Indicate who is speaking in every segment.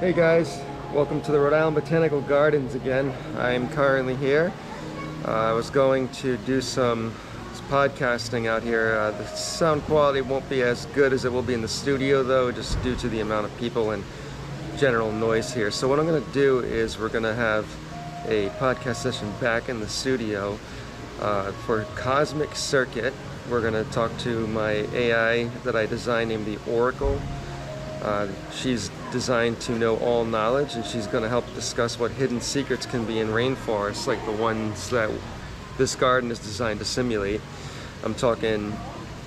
Speaker 1: Hey guys, welcome to the Rhode Island Botanical Gardens again. I'm currently here. I was going to do some podcasting out here. The sound quality won't be as good as it will be in the studio though, just due to the amount of people and general noise here. So what I'm going to do is we're going to have a podcast session back in the studio for Cosmic Circuit. We're going to talk to my AI that I designed named the Oracle. She's designed to know all knowledge, and she's going to help discuss what hidden secrets can be in rainforests, like the ones that this garden is designed to simulate. I'm talking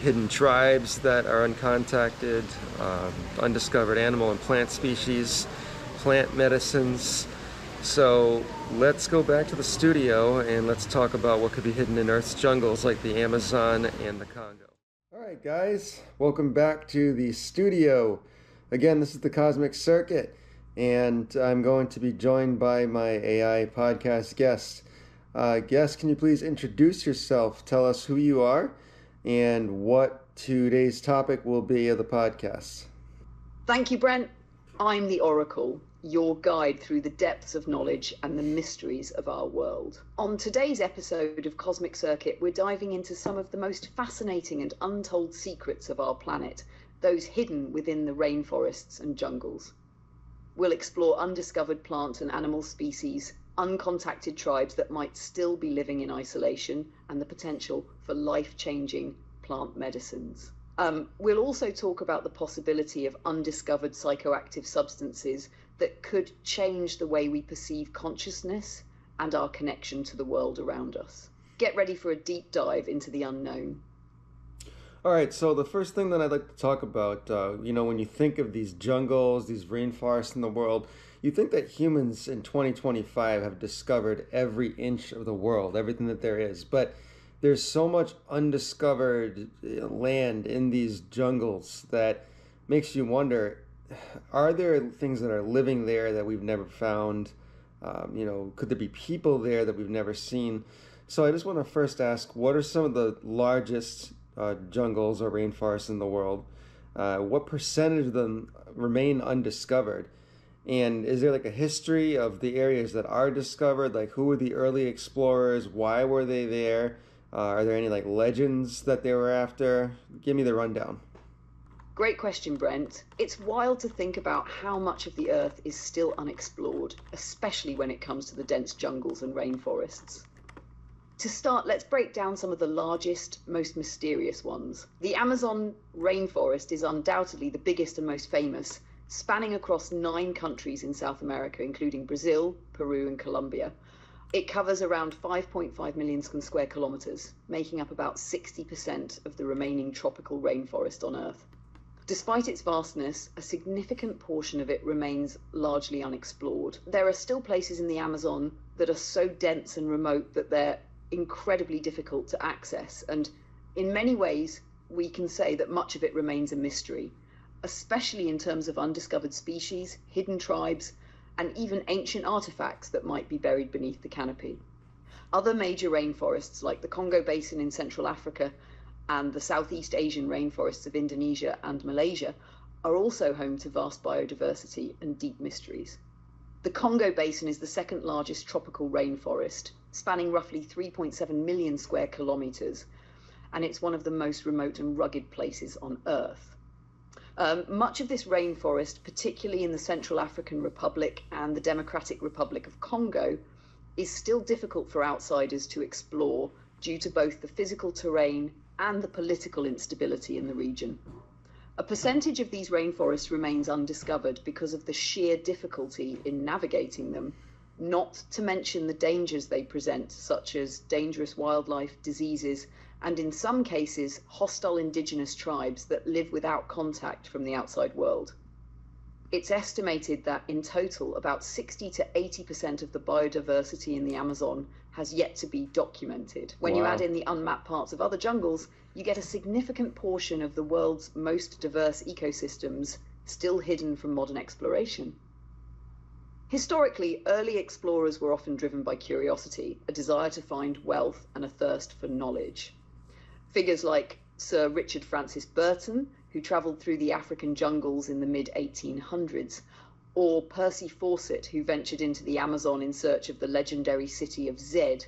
Speaker 1: hidden tribes that are uncontacted, undiscovered animal and plant species, plant medicines. So let's go back to the studio and let's talk about what could be hidden in Earth's jungles like the Amazon and the Congo. All right, guys, welcome back to the studio. Again, this is the Cosmic Circuit, and I'm going to be joined by my AI podcast guest. Guest, can you please introduce yourself? Tell us who you are and what today's topic will be of the podcast.
Speaker 2: Thank you, Brent. I'm the Oracle, your guide through the depths of knowledge and the mysteries of our world. On today's episode of Cosmic Circuit, we're diving into some of the most fascinating and untold secrets of our planet, those hidden within the rainforests and jungles. We'll explore undiscovered plant and animal species, uncontacted tribes that might still be living in isolation, and the potential for life-changing plant medicines. We'll also talk about the possibility of undiscovered psychoactive substances that could change the way we perceive consciousness and our connection to the world around us. Get ready for a deep dive into the unknown.
Speaker 1: All right, so the first thing that I'd like to talk about, when you think of these jungles, these rainforests in the world, you think that humans in 2025 have discovered every inch of the world, everything that there is. But there's so much undiscovered land in these jungles that makes you wonder, are there things that are living there that we've never found? Could there be people there that we've never seen? So I just want to first ask, what are some of the largest jungles or rainforests in the world? What percentage of them remain undiscovered? And is there like a history of the areas that are discovered? Like, who were the early explorers? Why were they there? Are there any like legends that they were after? Give me the rundown.
Speaker 2: Great question, Brent. It's wild to think about how much of the Earth is still unexplored, especially when it comes to the dense jungles and rainforests. To start, let's break down some of the largest, most mysterious ones. The Amazon rainforest is undoubtedly the biggest and most famous, spanning across 9 countries in South America, including Brazil, Peru, and Colombia. It covers around 5.5 million square kilometers, making up about 60% of the remaining tropical rainforest on Earth. Despite its vastness, a significant portion of it remains largely unexplored. There are still places in the Amazon that are so dense and remote that they're incredibly difficult to access, and in many ways we can say that much of it remains a mystery, especially in terms of undiscovered species, hidden tribes, and even ancient artifacts that might be buried beneath the canopy. Other major rainforests like the Congo Basin in Central Africa and the Southeast Asian rainforests of Indonesia and Malaysia are also home to vast biodiversity and deep mysteries. The Congo Basin is the second largest tropical rainforest, spanning roughly 3.7 million square kilometers, and it's one of the most remote and rugged places on Earth. Much of this rainforest, particularly in the Central African Republic and the Democratic Republic of Congo, is still difficult for outsiders to explore due to both the physical terrain and the political instability in the region. A percentage of these rainforests remains undiscovered because of the sheer difficulty in navigating them, not to mention the dangers they present, such as dangerous wildlife, diseases, and in some cases, hostile indigenous tribes that live without contact from the outside world. It's estimated that in total, about 60 to 80% of the biodiversity in the Amazon has yet to be documented. When you add in the unmapped parts of other jungles, you get a significant portion of the world's most diverse ecosystems still hidden from modern exploration. Historically, early explorers were often driven by curiosity, a desire to find wealth, and a thirst for knowledge. Figures like Sir Richard Francis Burton, who travelled through the African jungles in the mid-1800s, or Percy Fawcett, who ventured into the Amazon in search of the legendary city of Zed,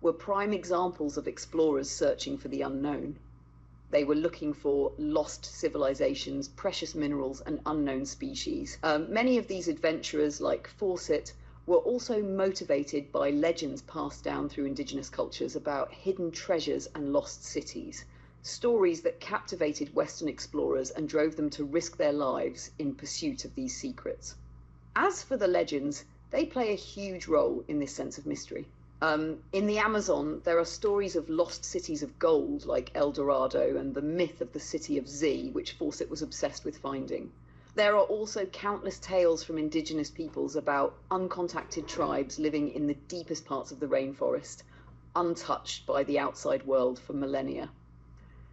Speaker 2: were prime examples of explorers searching for the unknown. They were looking for lost civilizations, precious minerals, and unknown species. Many of these adventurers, like Fawcett, were also motivated by legends passed down through indigenous cultures about hidden treasures and lost cities, stories that captivated Western explorers and drove them to risk their lives in pursuit of these secrets. As for the legends, they play a huge role in this sense of mystery. In the Amazon, there are stories of lost cities of gold like El Dorado and the myth of the city of Z, which Fawcett was obsessed with finding. There are also countless tales from indigenous peoples about uncontacted tribes living in the deepest parts of the rainforest, untouched by the outside world for millennia.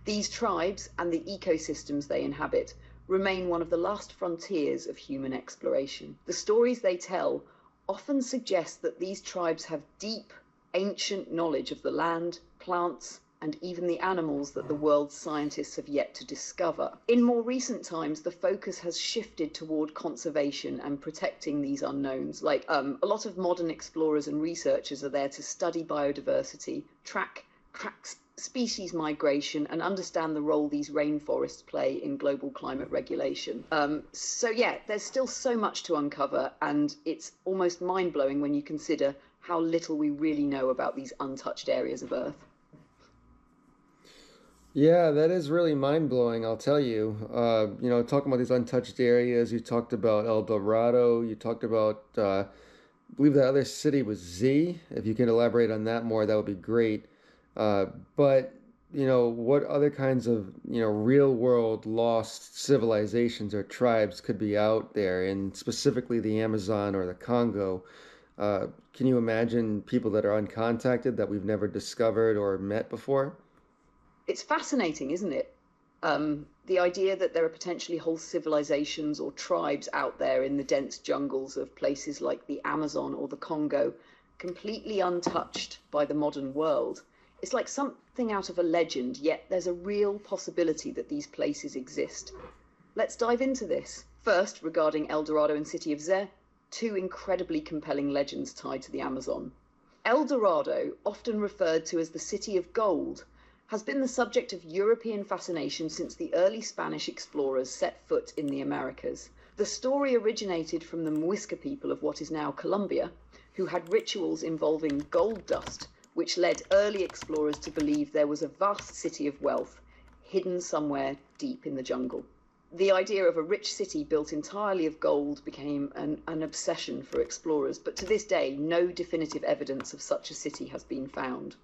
Speaker 2: These tribes and the ecosystems they inhabit remain one of the last frontiers of human exploration. The stories they tell often suggest that these tribes have deep, ancient knowledge of the land, plants, and even the animals that the world's scientists have yet to discover. In more recent times, the focus has shifted toward conservation and protecting these unknowns. A lot of modern explorers and researchers are there to study biodiversity, track species migration, and understand the role these rainforests play in global climate regulation. There's still so much to uncover, and it's almost mind-blowing when you consider how little we really know about these untouched areas of Earth.
Speaker 1: Yeah, that is really mind-blowing, I'll tell you. Talking about these untouched areas, you talked about El Dorado, you talked about, I believe the other city was Z. If you can elaborate on that more, that would be great. But what other kinds of, real world lost civilizations or tribes could be out there, and specifically the Amazon or the Congo? Can you imagine people that are uncontacted that we've never discovered or met before?
Speaker 2: It's fascinating, isn't it? The idea that there are potentially whole civilizations or tribes out there in the dense jungles of places like the Amazon or the Congo, completely untouched by the modern world. It's like something out of a legend, yet there's a real possibility that these places exist. Let's dive into this. First, regarding El Dorado and City of Zé, two incredibly compelling legends tied to the Amazon. El Dorado, often referred to as the City of Gold, has been the subject of European fascination since the early Spanish explorers set foot in the Americas. The story originated from the Muisca people of what is now Colombia, who had rituals involving gold dust, which led early explorers to believe there was a vast city of wealth hidden somewhere deep in the jungle. The idea of a rich city built entirely of gold became an obsession for explorers, but to this day, no definitive evidence of such a city has been found.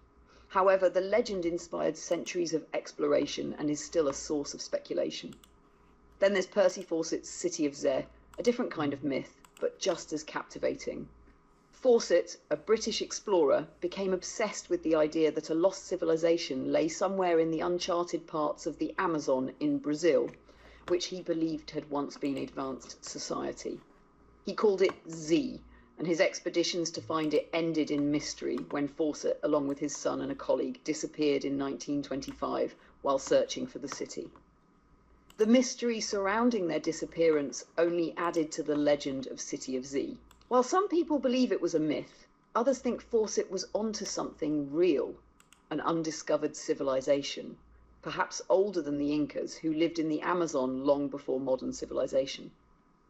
Speaker 2: However, the legend inspired centuries of exploration and is still a source of speculation. Then there's Percy Fawcett's City of Zé, a different kind of myth, but just as captivating. Fawcett, a British explorer, became obsessed with the idea that a lost civilization lay somewhere in the uncharted parts of the Amazon in Brazil, which he believed had once been advanced society. He called it Z, and his expeditions to find it ended in mystery when Fawcett, along with his son and a colleague, disappeared in 1925 while searching for the city. The mystery surrounding their disappearance only added to the legend of City of Z. While some people believe it was a myth, others think Fawcett was onto something real, an undiscovered civilization, perhaps older than the Incas, who lived in the Amazon long before modern civilization.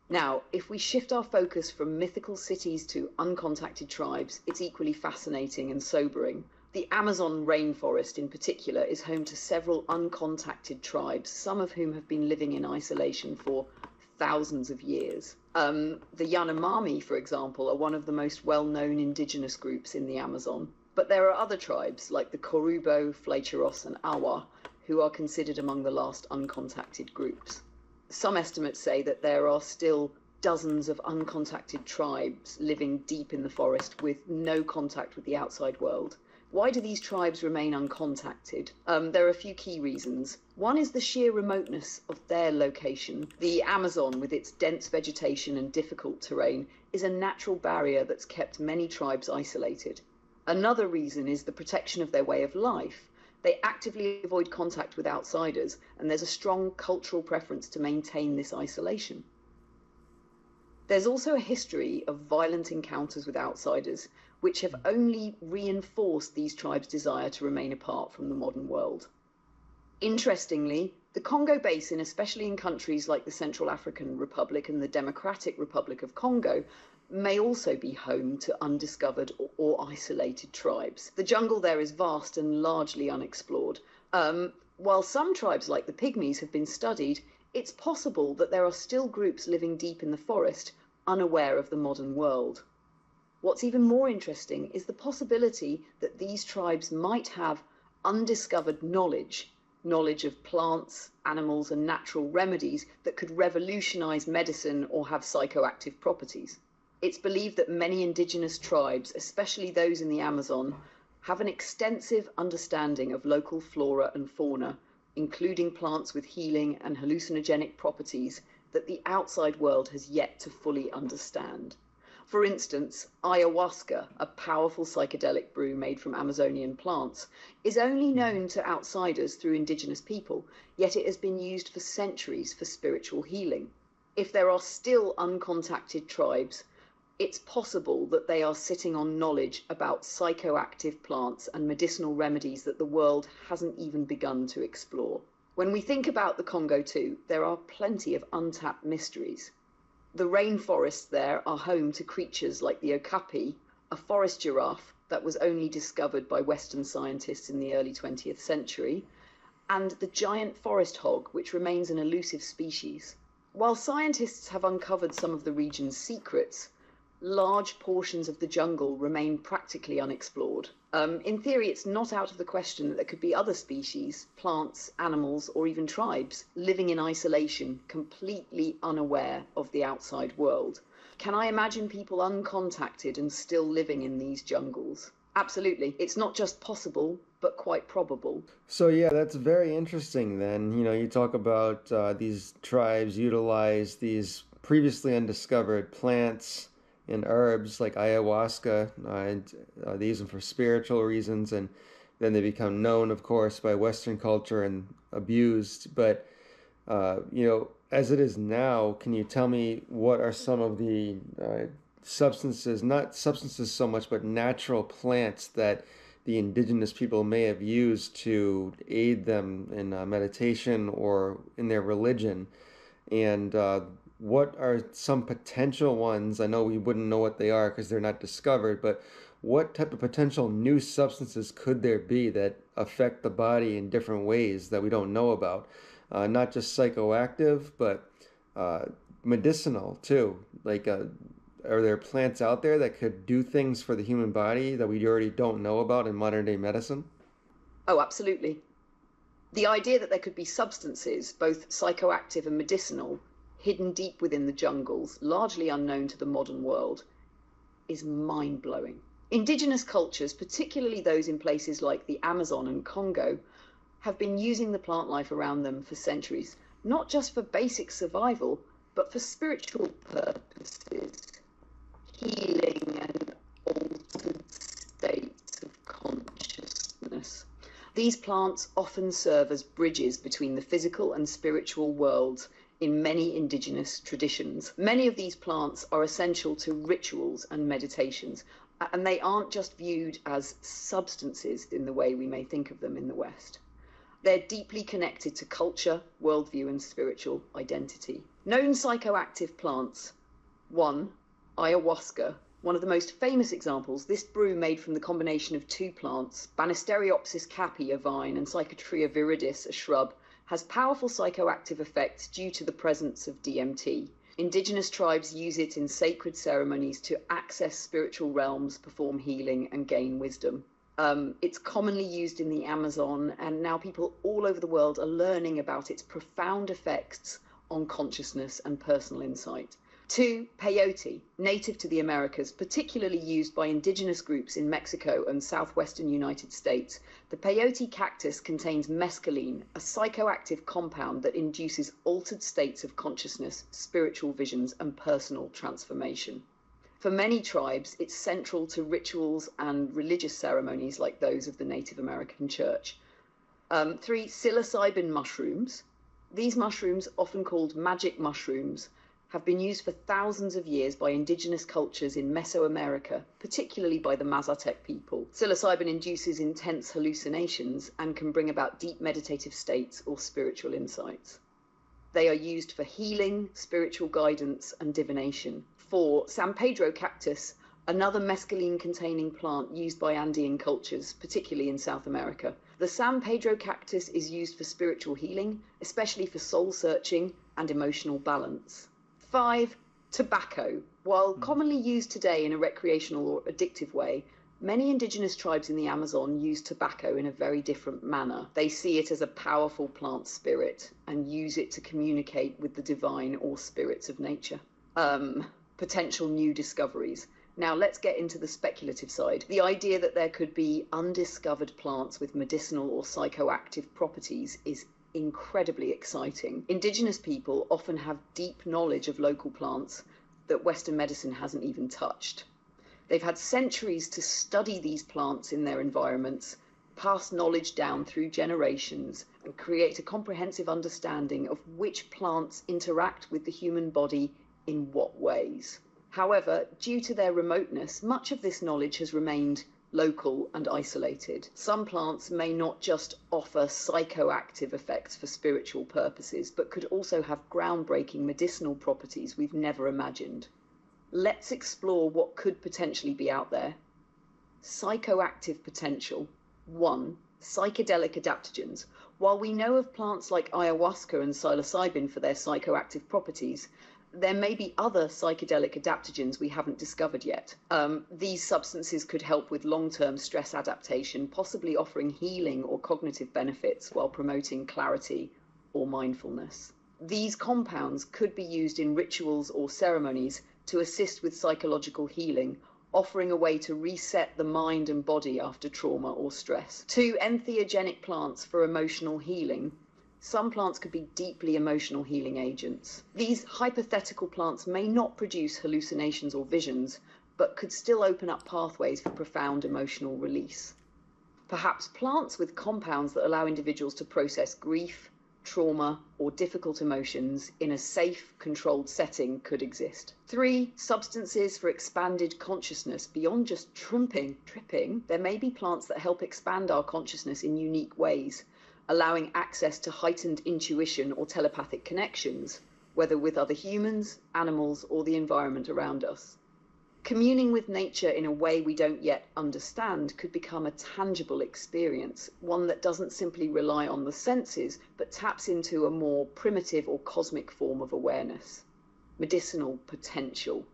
Speaker 2: Now, if we shift our focus from mythical cities to uncontacted tribes, it's equally fascinating and sobering. The Amazon rainforest in particular is home to several uncontacted tribes, some of whom have been living in isolation for thousands of years. The Yanomami, for example, are one of the most well-known indigenous groups in the Amazon. But there are other tribes, like the Korubo, Flecheros, and Awa, who are considered among the last uncontacted groups. Some estimates say that there are still dozens of uncontacted tribes living deep in the forest with no contact with the outside world. Why do these tribes remain uncontacted? There are a few key reasons. One is the sheer remoteness of their location. The Amazon, with its dense vegetation and difficult terrain, is a natural barrier that's kept many tribes isolated. Another reason is the protection of their way of life. They actively avoid contact with outsiders, and there's a strong cultural preference to maintain this isolation. There's also a history of violent encounters with outsiders, which have only reinforced these tribes' desire to remain apart from the modern world. Interestingly, the Congo Basin, especially in countries like the Central African Republic and the Democratic Republic of Congo, may also be home to undiscovered or isolated tribes. The jungle there is vast and largely unexplored. While some tribes like the Pygmies have been studied, it's possible that there are still groups living deep in the forest, unaware of the modern world. What's even more interesting is the possibility that these tribes might have undiscovered knowledge of plants, animals, and natural remedies that could revolutionize medicine or have psychoactive properties. It's believed that many indigenous tribes, especially those in the Amazon, have an extensive understanding of local flora and fauna, including plants with healing and hallucinogenic properties that the outside world has yet to fully understand. For instance, ayahuasca, a powerful psychedelic brew made from Amazonian plants, is only known to outsiders through indigenous people, yet it has been used for centuries for spiritual healing. If there are still uncontacted tribes, it's possible that they are sitting on knowledge about psychoactive plants and medicinal remedies that the world hasn't even begun to explore. When we think about the Congo too, there are plenty of untapped mysteries. The rainforests there are home to creatures like the okapi, a forest giraffe that was only discovered by Western scientists in the early 20th century, and the giant forest hog, which remains an elusive species. While scientists have uncovered some of the region's secrets, large portions of the jungle remain practically unexplored. In theory, it's not out of the question that there could be other species, plants, animals, or even tribes living in isolation, completely unaware of the outside world. Can I imagine people uncontacted and still living in these jungles? Absolutely. It's not just possible, but quite probable.
Speaker 1: So yeah, that's very interesting then. You talk about these tribes utilize these previously undiscovered plants and herbs like ayahuasca, and they use them for spiritual reasons, and then they become known, of course, by Western culture and abused. But as it is now, can you tell me what are some of the substances, not substances so much, but natural plants that the indigenous people may have used to aid them in meditation or in their religion? And what are some potential ones? I know we wouldn't know what they are because they're not discovered, but what type of potential new substances could there be that affect the body in different ways that we don't know about? Not just psychoactive, but medicinal too. Like, are there plants out there that could do things for the human body that we already don't know about in modern day medicine?
Speaker 2: Oh, absolutely. The idea that there could be substances, both psychoactive and medicinal, hidden deep within the jungles, largely unknown to the modern world, is mind-blowing. Indigenous cultures, particularly those in places like the Amazon and Congo, have been using the plant life around them for centuries, not just for basic survival, but for spiritual purposes, healing and altered states of consciousness. These plants often serve as bridges between the physical and spiritual worlds in many indigenous traditions. Many of these plants are essential to rituals and meditations, and they aren't just viewed as substances in the way we may think of them in the West. They're deeply connected to culture, worldview, and spiritual identity. Known psychoactive plants. 1. Ayahuasca. One of the most famous examples, this brew made from the combination of two plants, Banisteriopsis caapi, a vine, and Psychotria viridis, a shrub, has powerful psychoactive effects due to the presence of DMT. Indigenous tribes use it in sacred ceremonies to access spiritual realms, perform healing, and gain wisdom. It's commonly used in the Amazon, and now people all over the world are learning about its profound effects on consciousness and personal insight. 2. Peyote, native to the Americas, particularly used by indigenous groups in Mexico and southwestern United States. The peyote cactus contains mescaline, a psychoactive compound that induces altered states of consciousness, spiritual visions, and personal transformation. For many tribes, it's central to rituals and religious ceremonies like those of the Native American Church. 3. Psilocybin mushrooms. These mushrooms, often called magic mushrooms, have been used for thousands of years by indigenous cultures in Mesoamerica, particularly by the Mazatec people. Psilocybin induces intense hallucinations and can bring about deep meditative states or spiritual insights. They are used for healing, spiritual guidance, and divination. 4. San Pedro cactus, another mescaline-containing plant used by Andean cultures, particularly in South America. The San Pedro cactus is used for spiritual healing, especially for soul-searching and emotional balance. 5. Tobacco. While commonly used today in a recreational or addictive way, many indigenous tribes in the Amazon use tobacco in a very different manner. They see it as a powerful plant spirit and use it to communicate with the divine or spirits of nature. Potential new discoveries. Now let's get into the speculative side. The idea that there could be undiscovered plants with medicinal or psychoactive properties is incredibly exciting. Indigenous people often have deep knowledge of local plants that Western medicine hasn't even touched. They've had centuries to study these plants in their environments, pass knowledge down through generations, and create a comprehensive understanding of which plants interact with the human body in what ways. However, due to their remoteness, much of this knowledge has remained local and isolated. Some plants may not just offer psychoactive effects for spiritual purposes, but could also have groundbreaking medicinal properties we've never imagined. Let's explore what could potentially be out there. Psychoactive potential. 1. Psychedelic adaptogens. While we know of plants like ayahuasca and psilocybin for their psychoactive properties, there may be other psychedelic adaptogens we haven't discovered yet. These substances could help with long-term stress adaptation, possibly offering healing or cognitive benefits while promoting clarity or mindfulness. These compounds could be used in rituals or ceremonies to assist with psychological healing, offering a way to reset the mind and body after trauma or stress. 2. Entheogenic plants for emotional healing. Some plants could be deeply emotional healing agents. These hypothetical plants may not produce hallucinations or visions, but could still open up pathways for profound emotional release. Perhaps plants with compounds that allow individuals to process grief, trauma, or difficult emotions in a safe, controlled setting could exist. 3. Substances for expanded consciousness. Beyond just tripping, there may be plants that help expand our consciousness in unique ways, allowing access to heightened intuition or telepathic connections, whether with other humans, animals, or the environment around us. Communing with nature in a way we don't yet understand could become a tangible experience, one that doesn't simply rely on the senses, but taps into a more primitive or cosmic form of awareness. Medicinal potential.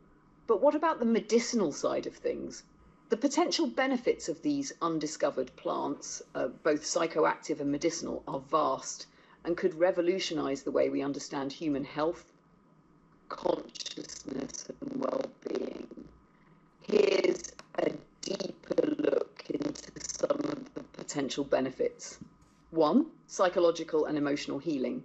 Speaker 2: But what about the medicinal side of things? The potential benefits of these undiscovered plants, both psychoactive and medicinal, are vast and could revolutionize the way we understand human health, consciousness, and well-being. Here's a deeper look into some of the potential benefits. 1. Psychological and emotional healing.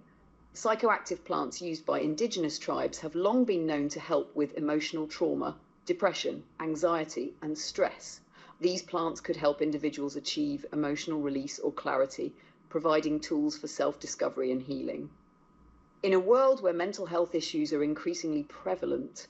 Speaker 2: Psychoactive plants used by indigenous tribes have long been known to help with emotional trauma, depression, anxiety, and stress. These plants could help individuals achieve emotional release or clarity, providing tools for self-discovery and healing. In a world where mental health issues are increasingly prevalent,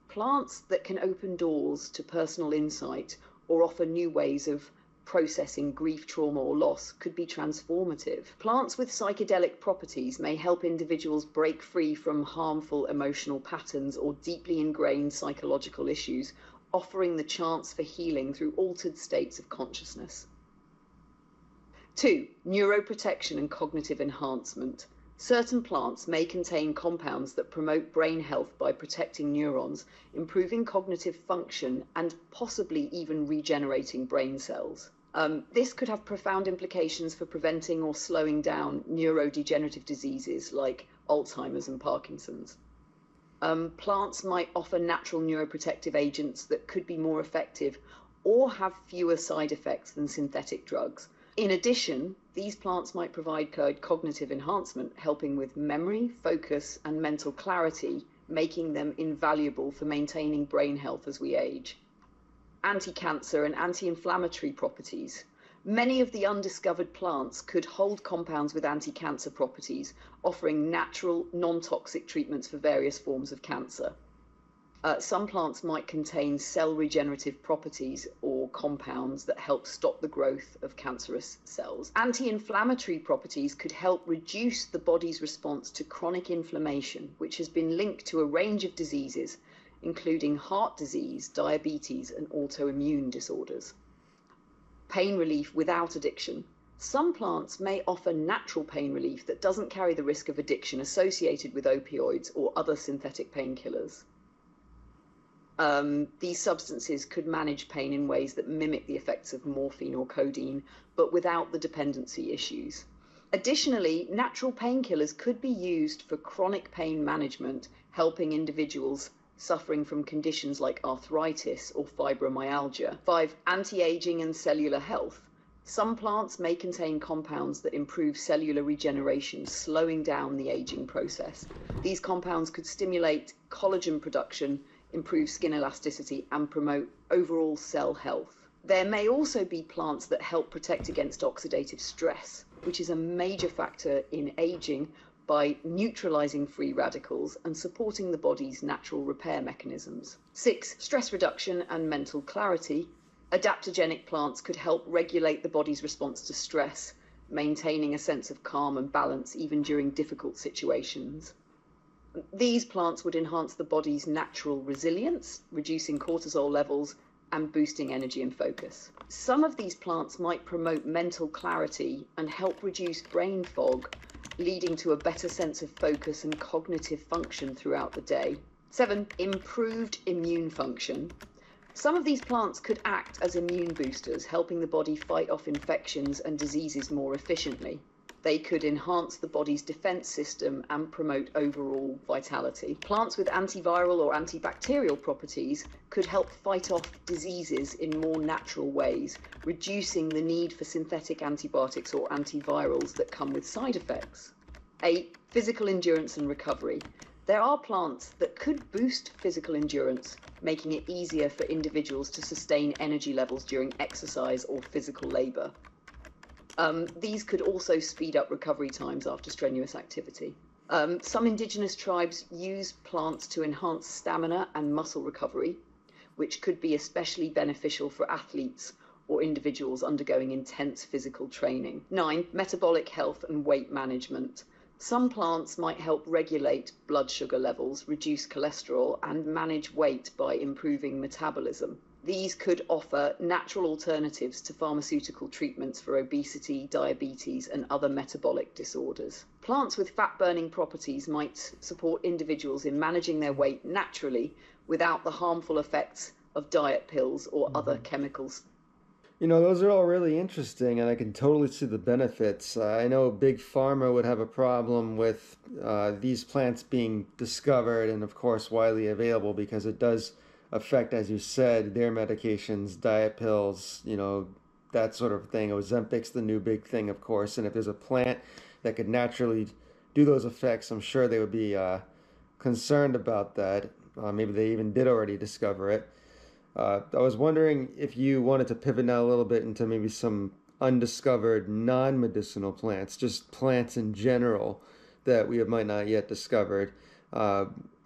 Speaker 2: plants that can open doors to personal insight or offer new ways of processing grief, trauma, or loss could be transformative. Plants with psychedelic properties may help individuals break free from harmful emotional patterns or deeply ingrained psychological issues, offering the chance for healing through altered states of consciousness. 2. Neuroprotection and cognitive enhancement. Certain plants may contain compounds that promote brain health by protecting neurons, improving cognitive function, and possibly even regenerating brain cells. This could have profound implications for preventing or slowing down neurodegenerative diseases like Alzheimer's and Parkinson's. Plants might offer natural neuroprotective agents that could be more effective or have fewer side effects than synthetic drugs. In addition, these plants might provide cognitive enhancement, helping with memory, focus, and mental clarity, making them invaluable for maintaining brain health as we age. Anti-cancer and anti-inflammatory properties. Many of the undiscovered plants could hold compounds with anti-cancer properties, offering natural, non-toxic treatments for various forms of cancer. Some plants might contain cell regenerative properties or compounds that help stop the growth of cancerous cells. Anti-inflammatory properties could help reduce the body's response to chronic inflammation, which has been linked to a range of diseases, including heart disease, diabetes, and autoimmune disorders. Pain relief without addiction. Some plants may offer natural pain relief that doesn't carry the risk of addiction associated with opioids or other synthetic painkillers. These substances could manage pain in ways that mimic the effects of morphine or codeine, but without the dependency issues. Additionally, natural painkillers could be used for chronic pain management, helping individuals suffering from conditions like arthritis or fibromyalgia. 5. Anti-aging and cellular health. Some plants may contain compounds that improve cellular regeneration, slowing down the aging process. These compounds could stimulate collagen production, improve skin elasticity, and promote overall cell health. There may also be plants that help protect against oxidative stress, which is a major factor in aging, by neutralizing free radicals and supporting the body's natural repair mechanisms. 6. Stress reduction and mental clarity. Adaptogenic plants could help regulate the body's response to stress, maintaining a sense of calm and balance even during difficult situations. These plants would enhance the body's natural resilience, reducing cortisol levels and boosting energy and focus. Some of these plants might promote mental clarity and help reduce brain fog, leading to a better sense of focus and cognitive function throughout the day. 7. Improved immune function. Some of these plants could act as immune boosters, helping the body fight off infections and diseases more efficiently. They could enhance the body's defense system and promote overall vitality. Plants with antiviral or antibacterial properties could help fight off diseases in more natural ways, reducing the need for synthetic antibiotics or antivirals that come with side effects. 8. Physical endurance and recovery. There are plants that could boost physical endurance, making it easier for individuals to sustain energy levels during exercise or physical labor. These could also speed up recovery times after strenuous activity. Some indigenous tribes use plants to enhance stamina and muscle recovery, which could be especially beneficial for athletes or individuals undergoing intense physical training. 9. Metabolic health and weight management. Some plants might help regulate blood sugar levels, reduce cholesterol, and manage weight by improving metabolism. These could offer natural alternatives to pharmaceutical treatments for obesity, diabetes, and other metabolic disorders. Plants with fat-burning properties might support individuals in managing their weight naturally without the harmful effects of diet pills or other chemicals.
Speaker 1: You know, those are all really interesting, and I can totally see the benefits. I know Big Pharma would have a problem with these plants being discovered and, of course, widely available, because it does affect, as you said, their medications, diet pills, you know, that sort of thing. Ozempic's the new big thing, of course, and if there's a plant that could naturally do those effects, I'm sure they would be concerned about that. Maybe they even did already discover it. I was wondering if you wanted to pivot now a little bit into maybe some undiscovered non-medicinal plants, just plants in general that we might not yet discovered.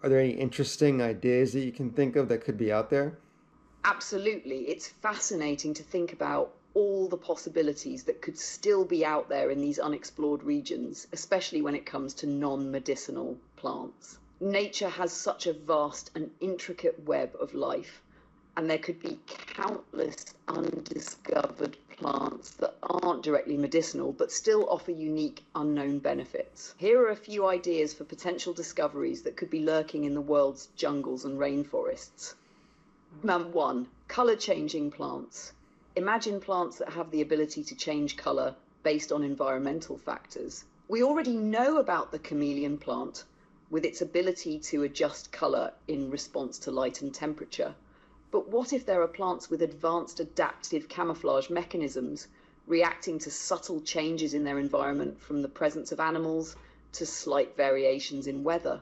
Speaker 1: Are there any interesting ideas that you can think of that could be out there?
Speaker 2: Absolutely. It's fascinating to think about all the possibilities that could still be out there in these unexplored regions, especially when it comes to non-medicinal plants. Nature has such a vast and intricate web of life, and there could be countless undiscovered plants that aren't directly medicinal but still offer unique unknown benefits. Here are a few ideas for potential discoveries that could be lurking in the world's jungles and rainforests. 1. Color-changing plants. Imagine plants that have the ability to change color based on environmental factors. We already know about the chameleon plant with its ability to adjust color in response to light and temperature. But what if there are plants with advanced adaptive camouflage mechanisms, reacting to subtle changes in their environment, from the presence of animals to slight variations in weather?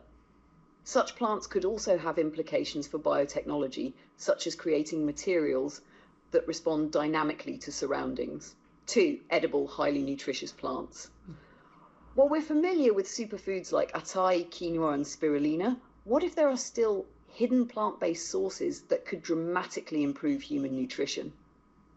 Speaker 2: Such plants could also have implications for biotechnology, such as creating materials that respond dynamically to surroundings. 2. Edible, highly nutritious plants. While we're familiar with superfoods like acai, quinoa, and spirulina, what if there are still hidden plant-based sources that could dramatically improve human nutrition?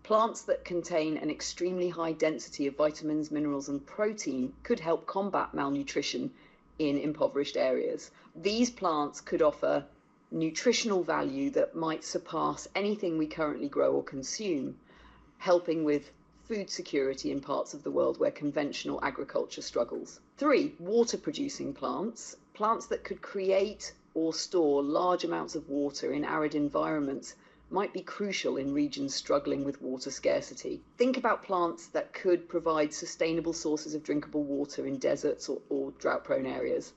Speaker 2: Plants that contain an extremely high density of vitamins, minerals, and protein could help combat malnutrition in impoverished areas. These plants could offer nutritional value that might surpass anything we currently grow or consume, helping with food security in parts of the world where conventional agriculture struggles. 3. Water-producing plants, plants that could create or store large amounts of water in arid environments might be crucial in regions struggling with water scarcity. Think about plants that could provide sustainable sources of drinkable water in deserts or drought-prone areas.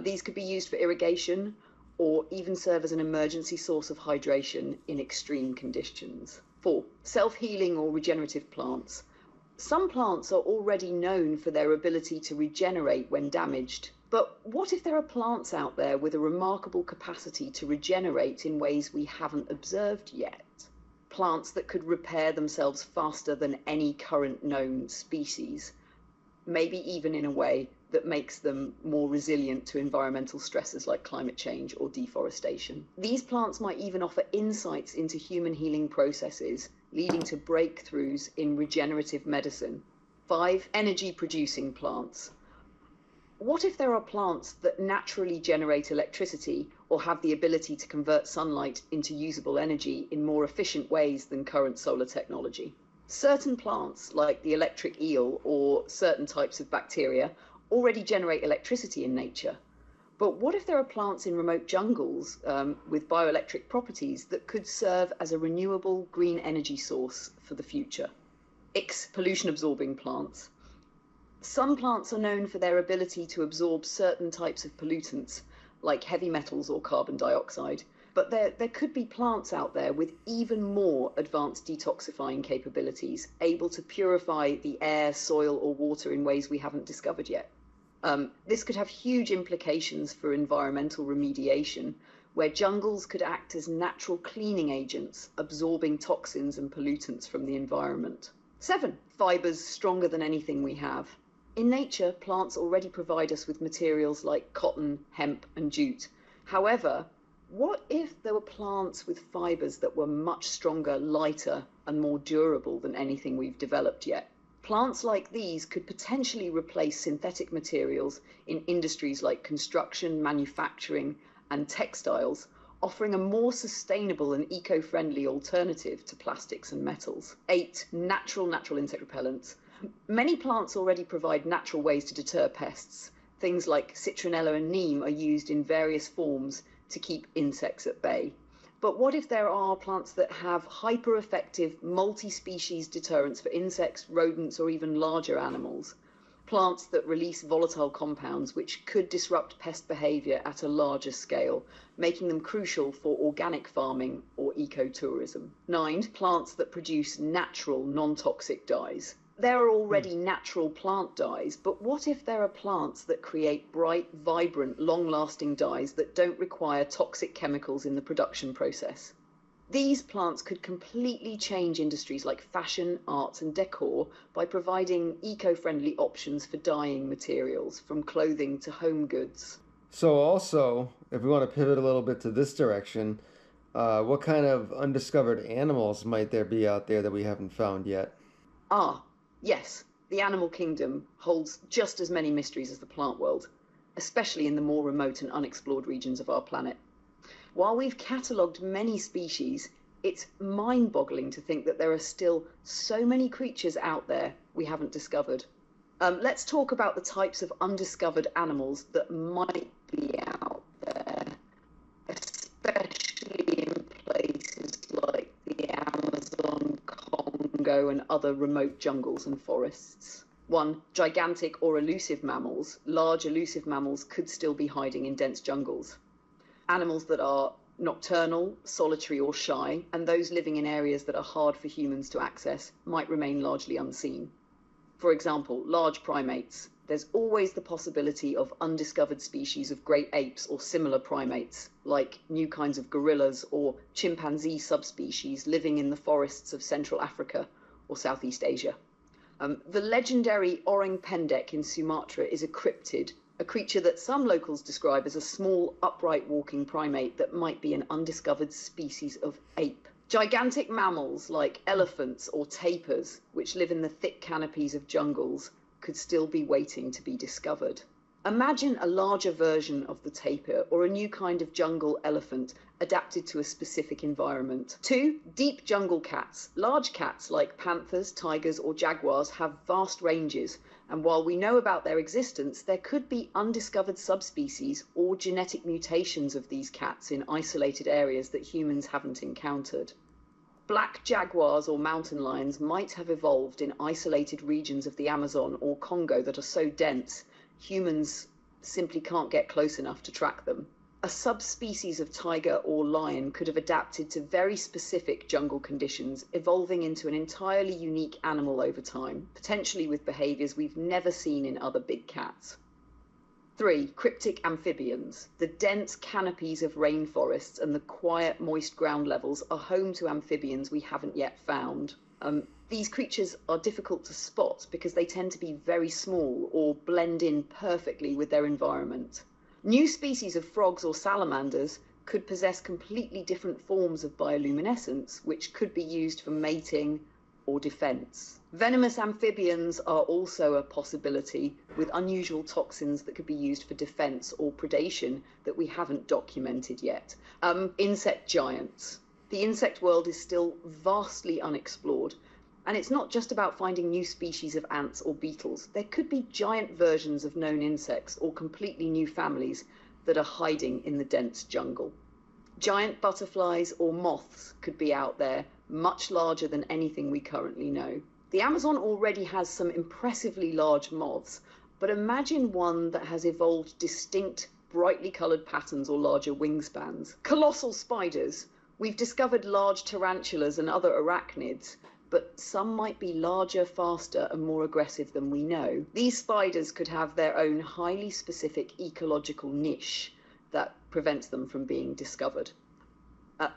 Speaker 2: These could be used for irrigation or even serve as an emergency source of hydration in extreme conditions. 4. Self-healing or regenerative plants. Some plants are already known for their ability to regenerate when damaged. But what if there are plants out there with a remarkable capacity to regenerate in ways we haven't observed yet? Plants that could repair themselves faster than any current known species, maybe even in a way that makes them more resilient to environmental stresses like climate change or deforestation. These plants might even offer insights into human healing processes, leading to breakthroughs in regenerative medicine. 5. Energy-producing plants. What if there are plants that naturally generate electricity or have the ability to convert sunlight into usable energy in more efficient ways than current solar technology? Certain plants, like the electric eel or certain types of bacteria, already generate electricity in nature. But what if there are plants in remote jungles with bioelectric properties that could serve as a renewable green energy source for the future? X. Pollution-absorbing plants. Some plants are known for their ability to absorb certain types of pollutants, like heavy metals or carbon dioxide. But there could be plants out there with even more advanced detoxifying capabilities, able to purify the air, soil, or water in ways we haven't discovered yet. This could have huge implications for environmental remediation, where jungles could act as natural cleaning agents, absorbing toxins and pollutants from the environment. 7. Fibers stronger than anything we have. In nature, plants already provide us with materials like cotton, hemp, and jute. However, what if there were plants with fibers that were much stronger, lighter, and more durable than anything we've developed yet? Plants like these could potentially replace synthetic materials in industries like construction, manufacturing, and textiles, offering a more sustainable and eco-friendly alternative to plastics and metals. 8. Natural insect repellents. Many plants already provide natural ways to deter pests. Things like citronella and neem are used in various forms to keep insects at bay. But what if there are plants that have hyper-effective multi-species deterrents for insects, rodents, or even larger animals? Plants that release volatile compounds which could disrupt pest behavior at a larger scale, making them crucial for organic farming or ecotourism. 9. Plants that produce natural, non-toxic dyes. There are already natural plant dyes, but what if there are plants that create bright, vibrant, long-lasting dyes that don't require toxic chemicals in the production process? These plants could completely change industries like fashion, arts, and decor by providing eco-friendly options for dyeing materials, from clothing to home goods.
Speaker 1: So also, if we want to pivot a little bit to this direction, what kind of undiscovered animals might there be out there that we haven't found yet?
Speaker 2: Yes, the animal kingdom holds just as many mysteries as the plant world, especially in the more remote and unexplored regions of our planet. While we've catalogued many species, it's mind-boggling to think that there are still so many creatures out there we haven't discovered. Let's talk about the types of undiscovered animals that might be out there, especially in places like the Amazon, Congo, and other remote jungles and forests. 1. Gigantic or elusive mammals. Large elusive mammals could still be hiding in dense jungles. Animals that are nocturnal, solitary, or shy, and those living in areas that are hard for humans to access, might remain largely unseen. For example, large primates. There's always the possibility of undiscovered species of great apes or similar primates, like new kinds of gorillas or chimpanzee subspecies living in the forests of Central Africa, or Southeast Asia. The legendary orang pendek in Sumatra is a cryptid, a creature that some locals describe as a small, upright walking primate that might be an undiscovered species of ape. Gigantic mammals like elephants or tapirs, which live in the thick canopies of jungles, could still be waiting to be discovered. Imagine a larger version of the tapir or a new kind of jungle elephant adapted to a specific environment. 2. Deep jungle cats. Large cats like panthers, tigers, or jaguars have vast ranges, and while we know about their existence, there could be undiscovered subspecies or genetic mutations of these cats in isolated areas that humans haven't encountered. Black jaguars or mountain lions might have evolved in isolated regions of the Amazon or Congo that are so dense humans simply can't get close enough to track them. A subspecies of tiger or lion could have adapted to very specific jungle conditions, evolving into an entirely unique animal over time, potentially with behaviors we've never seen in other big cats. 3. Cryptic amphibians. The dense canopies of rainforests and the quiet, moist ground levels are home to amphibians we haven't yet found. These creatures are difficult to spot because they tend to be very small or blend in perfectly with their environment. New species of frogs or salamanders could possess completely different forms of bioluminescence, which could be used for mating or defense. Venomous amphibians are also a possibility, with unusual toxins that could be used for defense or predation that we haven't documented yet. Insect giants. The insect world is still vastly unexplored. And it's not just about finding new species of ants or beetles. There could be giant versions of known insects or completely new families that are hiding in the dense jungle. Giant butterflies or moths could be out there, much larger than anything we currently know. The Amazon already has some impressively large moths, but imagine one that has evolved distinct, brightly coloured patterns or larger wingspans. Colossal spiders. We've discovered large tarantulas and other arachnids, but some might be larger, faster, and more aggressive than we know. These spiders could have their own highly specific ecological niche that prevents them from being discovered.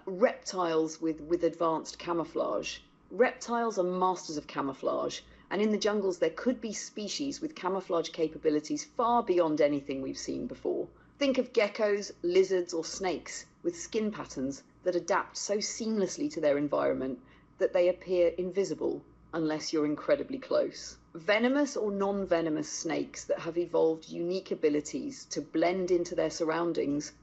Speaker 2: Reptiles with advanced camouflage. Reptiles are masters of camouflage, and in the jungles there could be species with camouflage capabilities far beyond anything we've seen before. Think of geckos, lizards, or snakes with skin patterns that adapt so seamlessly to their environment that they appear invisible unless you're incredibly close. Venomous or non-venomous snakes that have evolved unique abilities to blend into their surroundings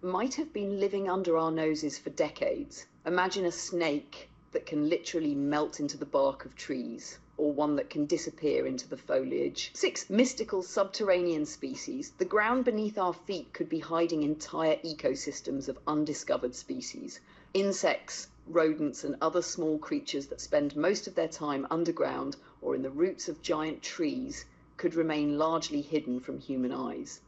Speaker 2: might have been living under our noses for decades. Imagine a snake that can literally melt into the bark of trees, or one that can disappear into the foliage. 6. Mystical subterranean species. The ground beneath our feet could be hiding entire ecosystems of undiscovered species. Insects, rodents, and other small creatures that spend most of their time underground or in the roots of giant trees could remain largely hidden from human eyes.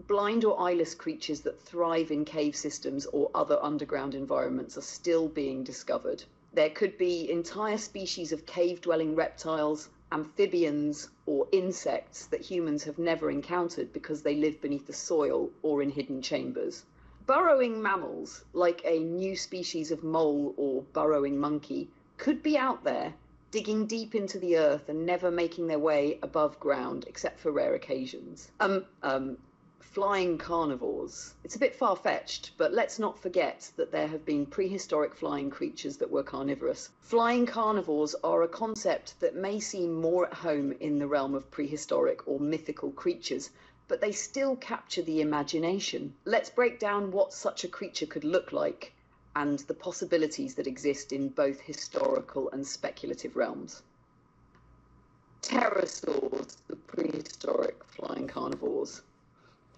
Speaker 2: Blind or eyeless creatures that thrive in cave systems or other underground environments are still being discovered. There could be entire species of cave-dwelling reptiles, amphibians, or insects that humans have never encountered because they live beneath the soil or in hidden chambers. Burrowing mammals, like a new species of mole or burrowing monkey, could be out there, digging deep into the earth and never making their way above ground, except for rare occasions. Flying carnivores. It's a bit far-fetched, but let's not forget that there have been prehistoric flying creatures that were carnivorous. Flying carnivores are a concept that may seem more at home in the realm of prehistoric or mythical creatures, but they still capture the imagination. Let's break down what such a creature could look like and the possibilities that exist in both historical and speculative realms. Pterosaurs, the prehistoric flying carnivores.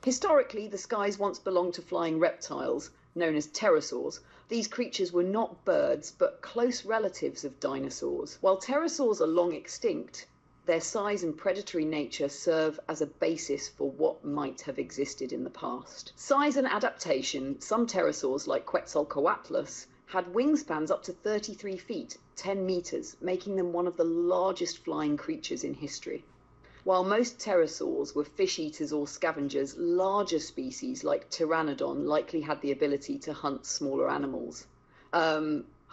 Speaker 2: Historically, the skies once belonged to flying reptiles, known as pterosaurs. These creatures were not birds, but close relatives of dinosaurs. While pterosaurs are long extinct, their size and predatory nature serve as a basis for what might have existed in the past. Size and adaptation. Some pterosaurs, like Quetzalcoatlus, had wingspans up to 33 feet, 10 meters, making them one of the largest flying creatures in history. While most pterosaurs were fish eaters or scavengers, larger species like Pteranodon likely had the ability to hunt smaller animals.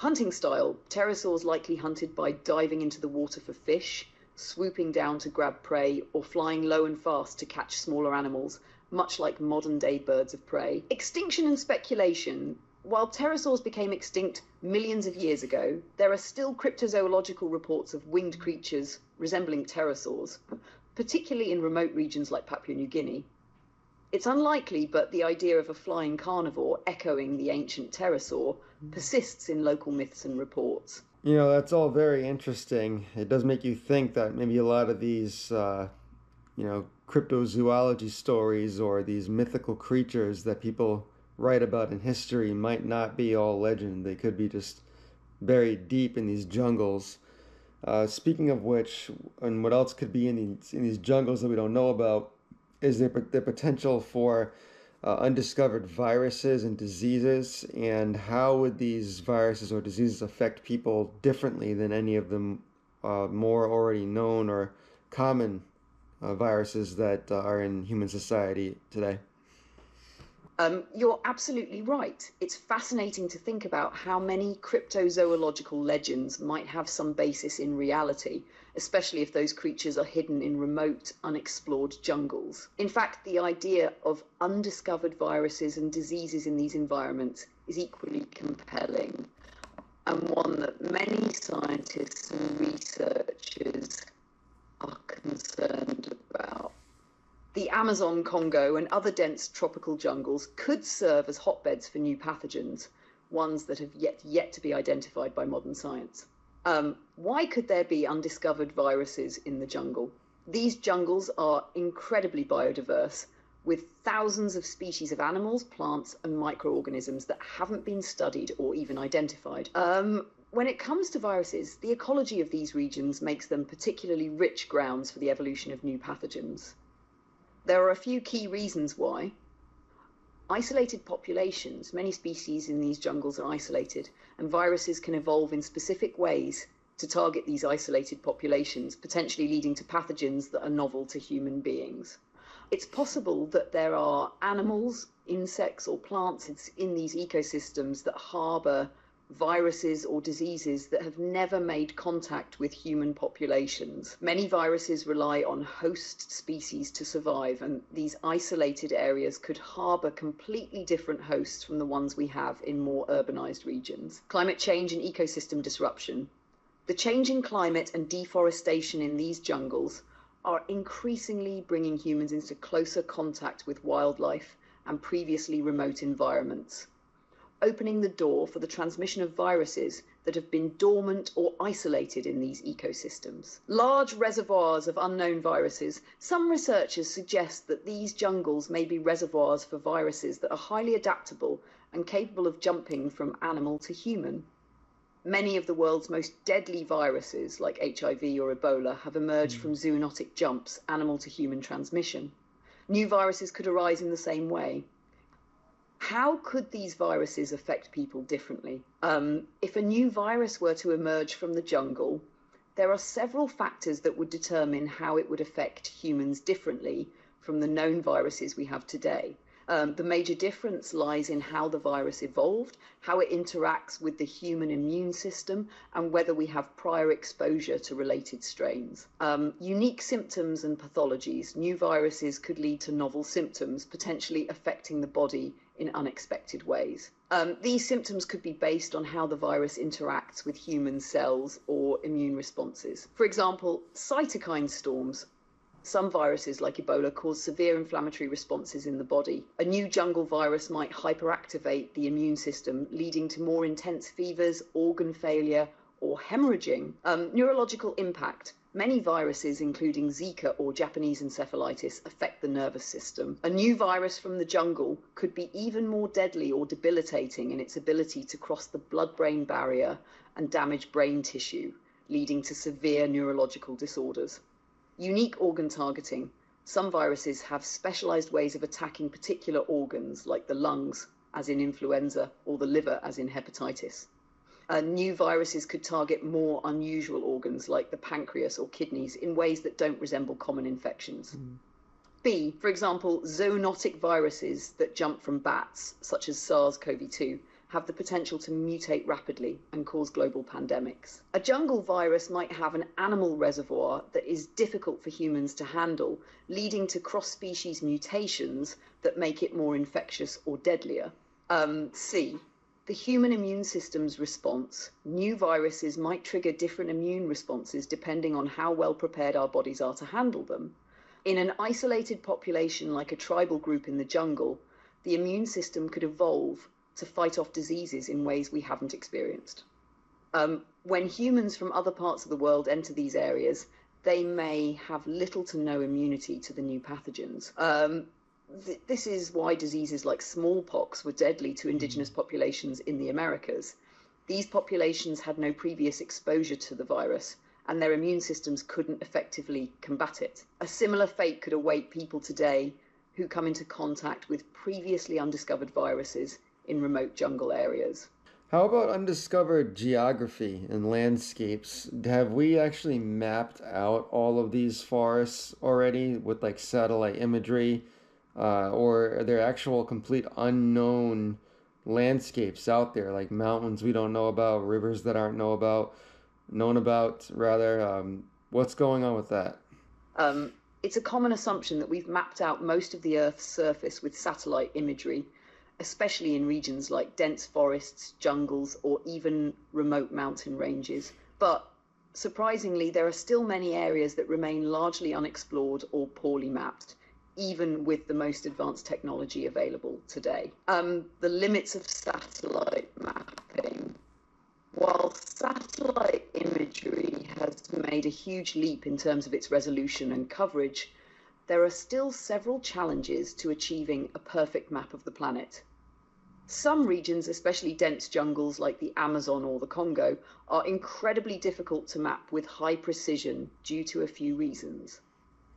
Speaker 2: Hunting style, pterosaurs likely hunted by diving into the water for fish, swooping down to grab prey, or flying low and fast to catch smaller animals, much like modern-day birds of prey. Extinction and speculation. While pterosaurs became extinct millions of years ago, there are still cryptozoological reports of winged creatures resembling pterosaurs, particularly in remote regions like Papua New Guinea. It's unlikely, but the idea of a flying carnivore echoing the ancient pterosaur persists in local myths and reports.
Speaker 1: You know, that's all very interesting. It does make you think that maybe a lot of these, cryptozoology stories or these mythical creatures that people write about in history might not be all legend. They could be just buried deep in these jungles. Speaking of which, and what else could be in these jungles that we don't know about, is the potential for undiscovered viruses and diseases, and how would these viruses or diseases affect people differently than any of the more already known or common viruses that are in human society today?
Speaker 2: You're absolutely right. It's fascinating to think about how many cryptozoological legends might have some basis in reality, especially if those creatures are hidden in remote, unexplored jungles. In fact, the idea of undiscovered viruses and diseases in these environments is equally compelling, and one that many scientists and researchers are concerned about. The Amazon, Congo, and other dense tropical jungles could serve as hotbeds for new pathogens, ones that have yet to be identified by modern science. Why could there be undiscovered viruses in the jungle? These jungles are incredibly biodiverse, with thousands of species of animals, plants, and microorganisms that haven't been studied or even identified. When it comes to viruses, the ecology of these regions makes them particularly rich grounds for the evolution of new pathogens. There are a few key reasons why. Isolated populations, many species in these jungles are isolated, and viruses can evolve in specific ways to target these isolated populations, potentially leading to pathogens that are novel to human beings. It's possible that there are animals, insects, or plants in these ecosystems that harbour viruses or diseases that have never made contact with human populations. Many viruses rely on host species to survive, and these isolated areas could harbour completely different hosts from the ones we have in more urbanised regions. Climate change and ecosystem disruption. The changing climate and deforestation in these jungles are increasingly bringing humans into closer contact with wildlife and previously remote environments, opening the door for the transmission of viruses that have been dormant or isolated in these ecosystems. Large reservoirs of unknown viruses. Some researchers suggest that these jungles may be reservoirs for viruses that are highly adaptable and capable of jumping from animal to human. Many of the world's most deadly viruses, like HIV or Ebola, have emerged from zoonotic jumps, animal to human transmission. New viruses could arise in the same way. How could these viruses affect people differently? If a new virus were to emerge from the jungle, there are several factors that would determine how it would affect humans differently from the known viruses we have today. The major difference lies in how the virus evolved, how it interacts with the human immune system, and whether we have prior exposure to related strains. Unique symptoms and pathologies. New viruses could lead to novel symptoms, potentially affecting the body in unexpected ways. These symptoms could be based on how the virus interacts with human cells or immune responses. For example, cytokine storms. Some viruses, like Ebola, cause severe inflammatory responses in the body. A new jungle virus might hyperactivate the immune system, leading to more intense fevers, organ failure, or hemorrhaging. Neurological impact. Many viruses, including Zika or Japanese encephalitis, affect the nervous system. A new virus from the jungle could be even more deadly or debilitating in its ability to cross the blood-brain barrier and damage brain tissue, leading to severe neurological disorders. Unique organ targeting. Some viruses have specialized ways of attacking particular organs, like the lungs, as in influenza, or the liver, as in hepatitis. New viruses could target more unusual organs, like the pancreas or kidneys, in ways that don't resemble common infections. B, for example, zoonotic viruses that jump from bats, such as SARS-CoV-2, have the potential to mutate rapidly and cause global pandemics. A jungle virus might have an animal reservoir that is difficult for humans to handle, leading to cross-species mutations that make it more infectious or deadlier. C. The human immune system's response. New viruses might trigger different immune responses depending on how well prepared our bodies are to handle them. In an isolated population like a tribal group in the jungle, the immune system could evolve to fight off diseases in ways we haven't experienced. When humans from other parts of the world enter these areas, they may have little to no immunity to the new pathogens. This is why diseases like smallpox were deadly to indigenous populations in the Americas. These populations had no previous exposure to the virus, and their immune systems couldn't effectively combat it. A similar fate could await people today who come into contact with previously undiscovered viruses in remote jungle areas.
Speaker 1: How about undiscovered geography and landscapes? Have we actually mapped out all of these forests already with like satellite imagery? Or are there actual complete unknown landscapes out there, like mountains we don't know about, rivers that aren't known about, rather? What's going on with that?
Speaker 2: It's a common assumption that we've mapped out most of the Earth's surface with satellite imagery, especially in regions like dense forests, jungles, or even remote mountain ranges. But surprisingly, there are still many areas that remain largely unexplored or poorly mapped, even with the most advanced technology available today. The limits of satellite mapping. While satellite imagery has made a huge leap in terms of its resolution and coverage, there are still several challenges to achieving a perfect map of the planet. Some regions, especially dense jungles like the Amazon or the Congo, are incredibly difficult to map with high precision due to a few reasons.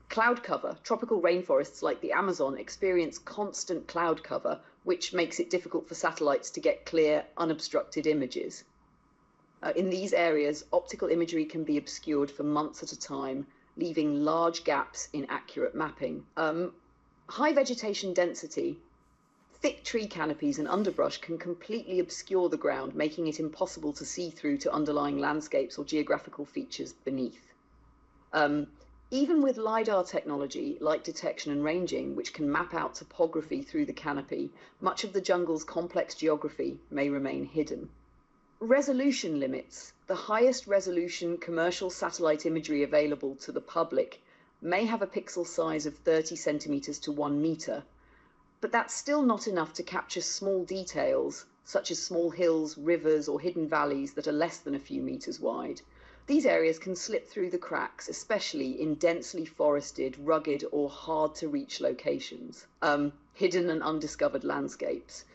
Speaker 2: Cloud cover. Tropical rainforests like the Amazon experience constant cloud cover, which makes it difficult for satellites to get clear, unobstructed images. In these areas, optical imagery can be obscured for months at a time, leaving large gaps in accurate mapping. High vegetation density. Thick tree canopies and underbrush can completely obscure the ground, making it impossible to see through to underlying landscapes or geographical features beneath. Even with LiDAR technology, light detection and ranging, which can map out topography through the canopy, much of the jungle's complex geography may remain hidden. Resolution limits. The highest resolution commercial satellite imagery available to the public may have a pixel size of 30 centimeters to 1 meter, but that's still not enough to capture small details, such as small hills, rivers, or hidden valleys that are less than a few meters wide. These areas can slip through the cracks, especially in densely forested, rugged, or hard-to-reach locations, hidden and undiscovered landscapes.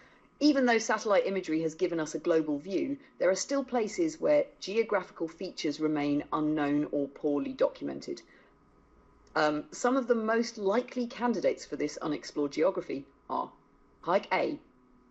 Speaker 2: Even though satellite imagery has given us a global view, there are still places where geographical features remain unknown or poorly documented. Some of the most likely candidates for this unexplored geography are Hike A,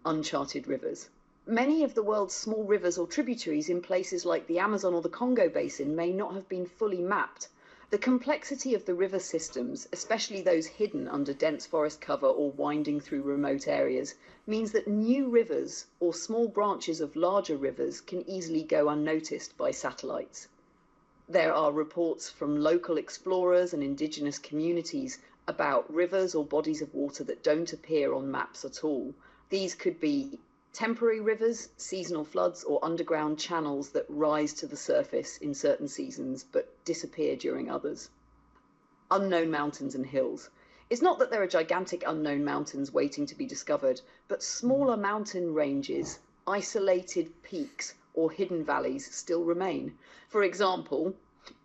Speaker 2: uncharted rivers. Many of the world's small rivers or tributaries in places like the Amazon or the Congo basin may not have been fully mapped. The complexity of the river systems, especially those hidden under dense forest cover or winding through remote areas, means that new rivers or small branches of larger rivers can easily go unnoticed by satellites. There are reports from local explorers and indigenous communities about rivers or bodies of water that don't appear on maps at all. These could be temporary rivers, seasonal floods, or underground channels that rise to the surface in certain seasons but disappear during others. Unknown mountains and hills. It's not that there are gigantic unknown mountains waiting to be discovered, but smaller mountain ranges, isolated peaks, or hidden valleys still remain. For example,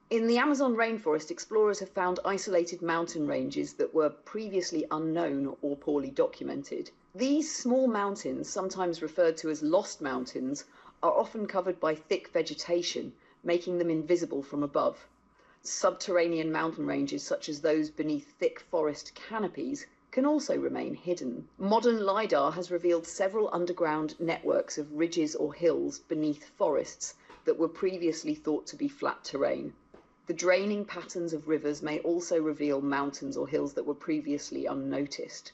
Speaker 2: in the Amazon rainforest, explorers have found isolated mountain ranges that were previously unknown or poorly documented. These small mountains, sometimes referred to as lost mountains, are often covered by thick vegetation, making them invisible from above. Subterranean mountain ranges, such as those beneath thick forest canopies, can also remain hidden. Modern LiDAR has revealed several underground networks of ridges or hills beneath forests that were previously thought to be flat terrain. The draining patterns of rivers may also reveal mountains or hills that were previously unnoticed.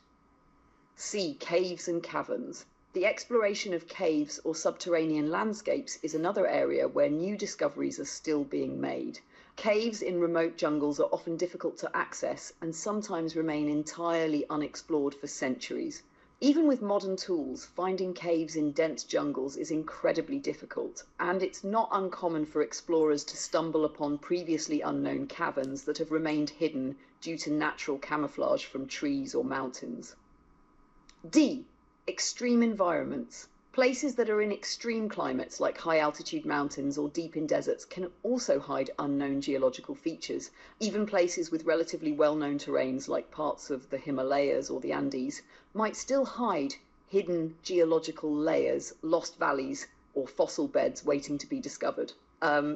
Speaker 2: C. Caves and caverns. The exploration of caves or subterranean landscapes is another area where new discoveries are still being made. Caves in remote jungles are often difficult to access and sometimes remain entirely unexplored for centuries. Even with modern tools, finding caves in dense jungles is incredibly difficult, and it's not uncommon for explorers to stumble upon previously unknown caverns that have remained hidden due to natural camouflage from trees or mountains. D. Extreme environments. Places that are in extreme climates like high-altitude mountains or deep in deserts can also hide unknown geological features. Even places with relatively well-known terrains like parts of the Himalayas or the Andes might still hide hidden geological layers, lost valleys, or fossil beds waiting to be discovered.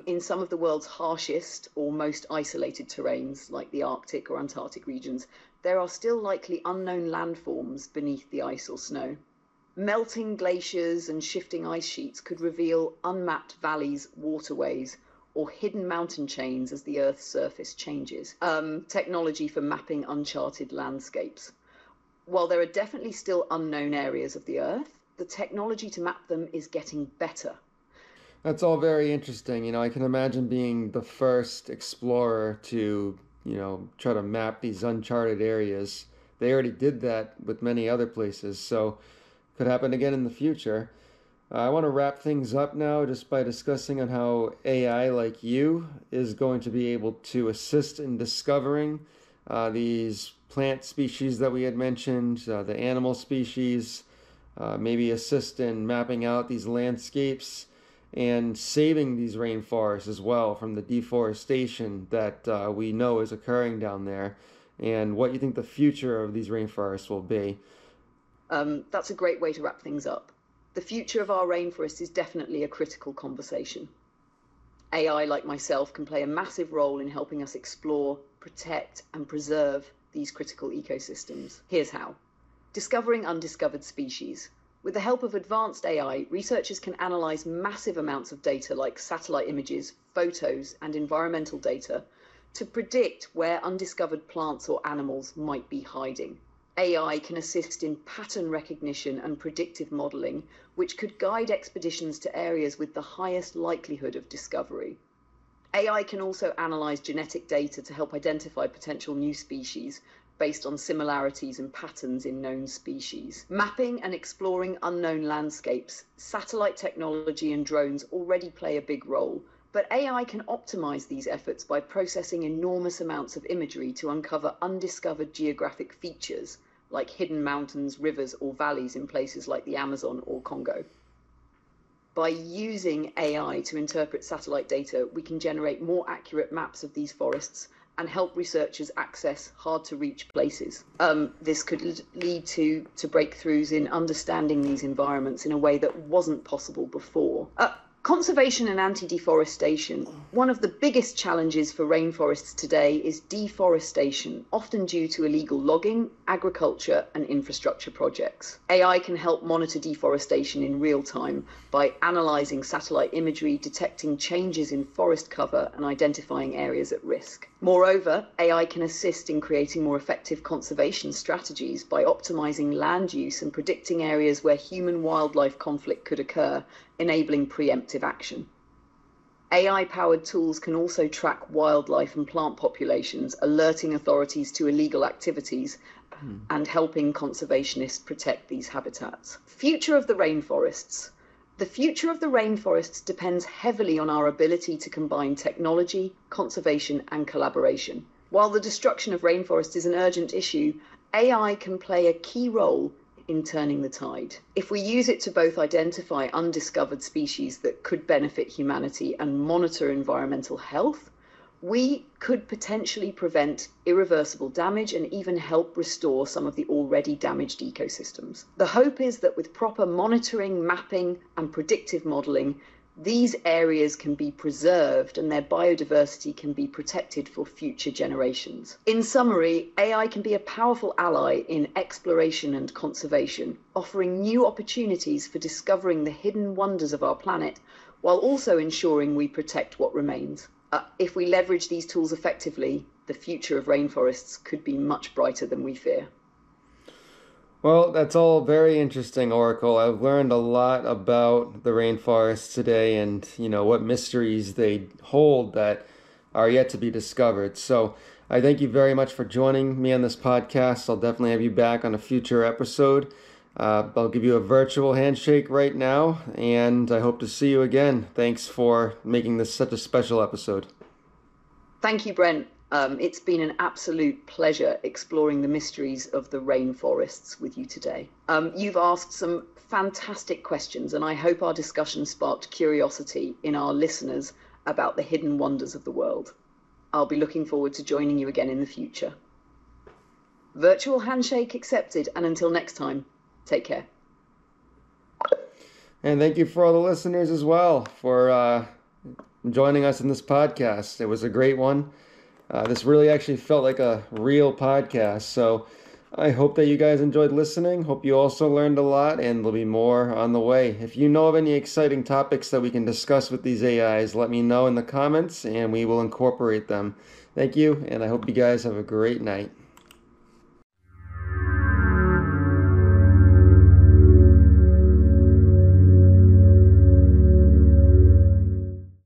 Speaker 2: In some of the world's harshest or most isolated terrains, like the Arctic or Antarctic regions, there are still likely unknown landforms beneath the ice or snow. Melting glaciers and shifting ice sheets could reveal unmapped valleys, waterways, or hidden mountain chains as the Earth's surface changes. Technology for mapping uncharted landscapes. While there are definitely still unknown areas of the Earth, the technology to map them is getting better.
Speaker 1: That's all very interesting. I can imagine being the first explorer to, try to map these uncharted areas. They already did that with many other places, so could happen again in the future. I want to wrap things up now just by discussing on how AI like you is going to be able to assist in discovering these plant species that we had mentioned, the animal species, maybe assist in mapping out these landscapes and saving these rainforests as well from the deforestation that we know is occurring down there, and what you think the future of these rainforests will be.
Speaker 2: That's a great way to wrap things up. The future of our rainforest is definitely a critical conversation. AI, like myself, can play a massive role in helping us explore, protect, and preserve these critical ecosystems. Here's how. Discovering undiscovered species. With the help of advanced AI, researchers can analyze massive amounts of data like satellite images, photos, and environmental data to predict where undiscovered plants or animals might be hiding. AI can assist in pattern recognition and predictive modeling, which could guide expeditions to areas with the highest likelihood of discovery. AI can also analyze genetic data to help identify potential new species based on similarities and patterns in known species. Mapping and exploring unknown landscapes, satellite technology and drones already play a big role, but AI can optimize these efforts by processing enormous amounts of imagery to uncover undiscovered geographic features, like hidden mountains, rivers, or valleys in places like the Amazon or Congo. By using AI to interpret satellite data, we can generate more accurate maps of these forests and help researchers access hard-to-reach places. This could lead to breakthroughs in understanding these environments in a way that wasn't possible before. Conservation and anti-deforestation. One of the biggest challenges for rainforests today is deforestation, often due to illegal logging, agriculture, and infrastructure projects. AI can help monitor deforestation in real time by analyzing satellite imagery, detecting changes in forest cover, and identifying areas at risk. Moreover, AI can assist in creating more effective conservation strategies by optimizing land use and predicting areas where human-wildlife conflict could occur, enabling preemptive action. AI-powered tools can also track wildlife and plant populations, alerting authorities to illegal activities and helping conservationists protect these habitats. Future of the rainforests. The future of the rainforests depends heavily on our ability to combine technology, conservation, and collaboration. While the destruction of rainforests is an urgent issue, AI can play a key role in turning the tide. If we use it to both identify undiscovered species that could benefit humanity and monitor environmental health, we could potentially prevent irreversible damage and even help restore some of the already damaged ecosystems. The hope is that with proper monitoring, mapping, and predictive modeling, these areas can be preserved and their biodiversity can be protected for future generations. In summary, AI can be a powerful ally in exploration and conservation, offering new opportunities for discovering the hidden wonders of our planet, while also ensuring we protect what remains. If we leverage these tools effectively, the future of rainforests could be much brighter than we fear.
Speaker 1: Well, that's all very interesting, Oracle. I've learned a lot about the rainforests today and, what mysteries they hold that are yet to be discovered. So I thank you very much for joining me on this podcast. I'll definitely have you back on a future episode. I'll give you a virtual handshake right now, and I hope to see you again. Thanks for making this such a special episode.
Speaker 2: Thank you, Brent. It's been an absolute pleasure exploring the mysteries of the rainforests with you today. You've asked some fantastic questions, and I hope our discussion sparked curiosity in our listeners about the hidden wonders of the world. I'll be looking forward to joining you again in the future. Virtual handshake accepted, and until next time, take care.
Speaker 1: And thank you for all the listeners as well for joining us in this podcast. It was a great one. This really actually felt like a real podcast. So I hope that you guys enjoyed listening. Hope you also learned a lot, and there'll be more on the way. If you know of any exciting topics that we can discuss with these AIs, let me know in the comments and we will incorporate them. Thank you, and I hope you guys have a great night.